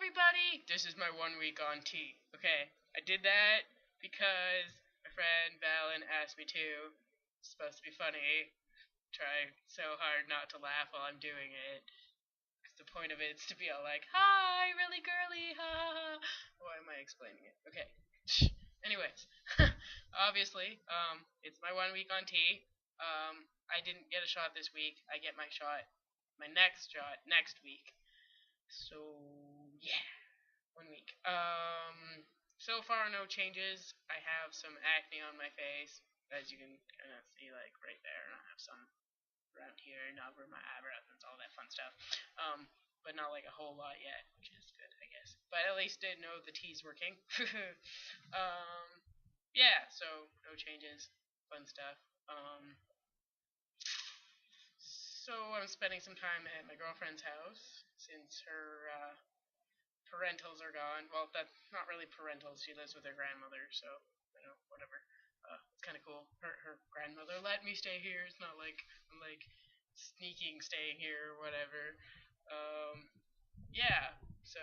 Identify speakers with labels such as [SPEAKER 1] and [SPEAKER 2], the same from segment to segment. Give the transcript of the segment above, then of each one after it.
[SPEAKER 1] everybody! This is my 1 week on T. Okay, I did that because my friend Valen asked me to. It's supposed to be funny. Try so hard not to laugh while I'm doing it. Because the point of it is to be all like, hi, really girly, ha ha ha. Why am I explaining it? Okay. Anyways, obviously, it's my 1 week on T. I didn't get a shot this week. I get my next shot next week. So yeah, 1 week. So far no changes. I have some acne on my face, as you can kind of see, like right there, and I have some around here and over my eyebrows and all that fun stuff. But not like a whole lot yet, which is good, I guess. But at least I know the tea's working. um, yeah, so no changes, fun stuff. So I'm spending some time at my girlfriend's house since her parentals are gone. Well, that's not really parentals. She lives with her grandmother, so whatever. It's kind of cool. Her grandmother let me stay here. It's not like I'm like sneaking staying here or whatever. Um, yeah. So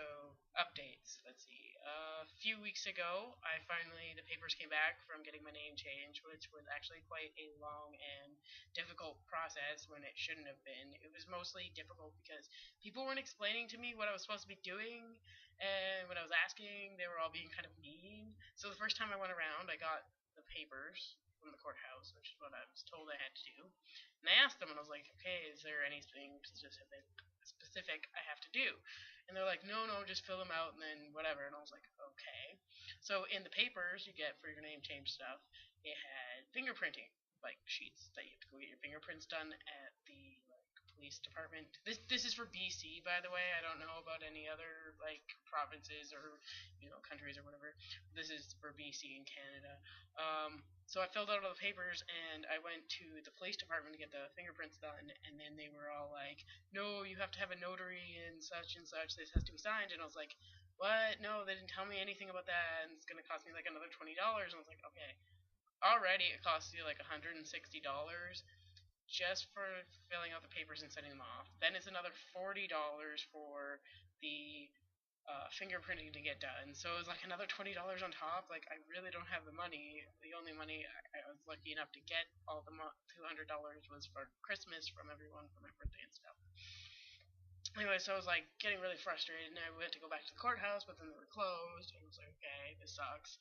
[SPEAKER 1] updates. Let's see. A few weeks ago, the papers came back from getting my name changed, which was actually quite a long and difficult process when it shouldn't have been. It was mostly difficult because people weren't explaining to me what I was supposed to be doing, and when I was asking, they were all being kind of mean. So the first time I went around, I got the papers from the courthouse, which is what I was told I had to do. And I asked them, and I was like, okay, is there anything specific I have to do? And they're like, no, no, just fill them out and then whatever. And I was like, okay. So in the papers you get for your name change stuff, it had fingerprinting, like sheets that you have to go get your fingerprints done at the police department. This is for BC, by the way. I don't know about any other like provinces or countries or whatever. This is for BC in Canada. So I filled out all the papers and I went to the police department to get the fingerprints done, and then they were all like, no, you have to have a notary and such and such. This has to be signed. And I was like, what? No, they didn't tell me anything about that. And it's going to cost me like another $20. And I was like, okay. Already it costs you like $160 just for filling out the papers and sending them off. Then it's another $40 for the fingerprinting to get done. So it was like another $20 on top. Like I really don't have the money. The only money I was lucky enough to get all the $200 was for Christmas from everyone for my birthday and stuff. Anyway, so I was like getting really frustrated, and I went to go back to the courthouse, but then they were closed. And I was like, okay, this sucks.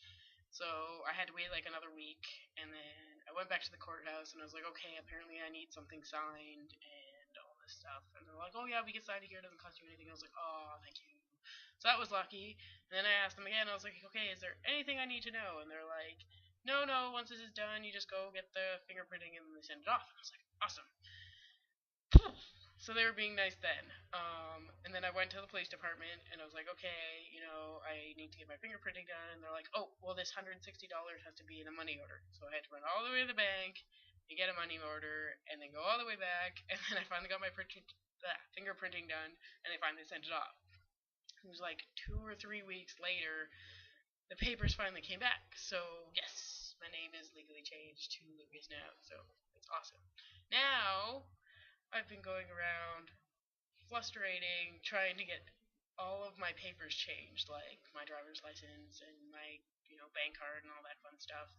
[SPEAKER 1] So I had to wait like another week, and then I went back to the courthouse, and I was like, okay, apparently I need something signed and all this stuff. And they're like, oh yeah, we can sign it here. It doesn't cost you anything. I was like, oh, thank you. So that was lucky. And then I asked them again. I was like, okay, is there anything I need to know? And they're like, no, no. Once this is done, you just go get the fingerprinting and they send it off. And I was like, awesome. So they were being nice then. And then I went to the police department and I was like, okay, I need to get my fingerprinting done. And they're like, oh, well, this $160 has to be in a money order. So I had to run all the way to the bank and get a money order and then go all the way back. And then I finally got my fingerprinting done and they finally sent it off. It was like 2 or 3 weeks later, the papers finally came back. So, yes, my name is legally changed to Lucas now. So, it's awesome. Now, I've been going around frustrating, trying to get all of my papers changed, like my driver's license and my bank card and all that fun stuff.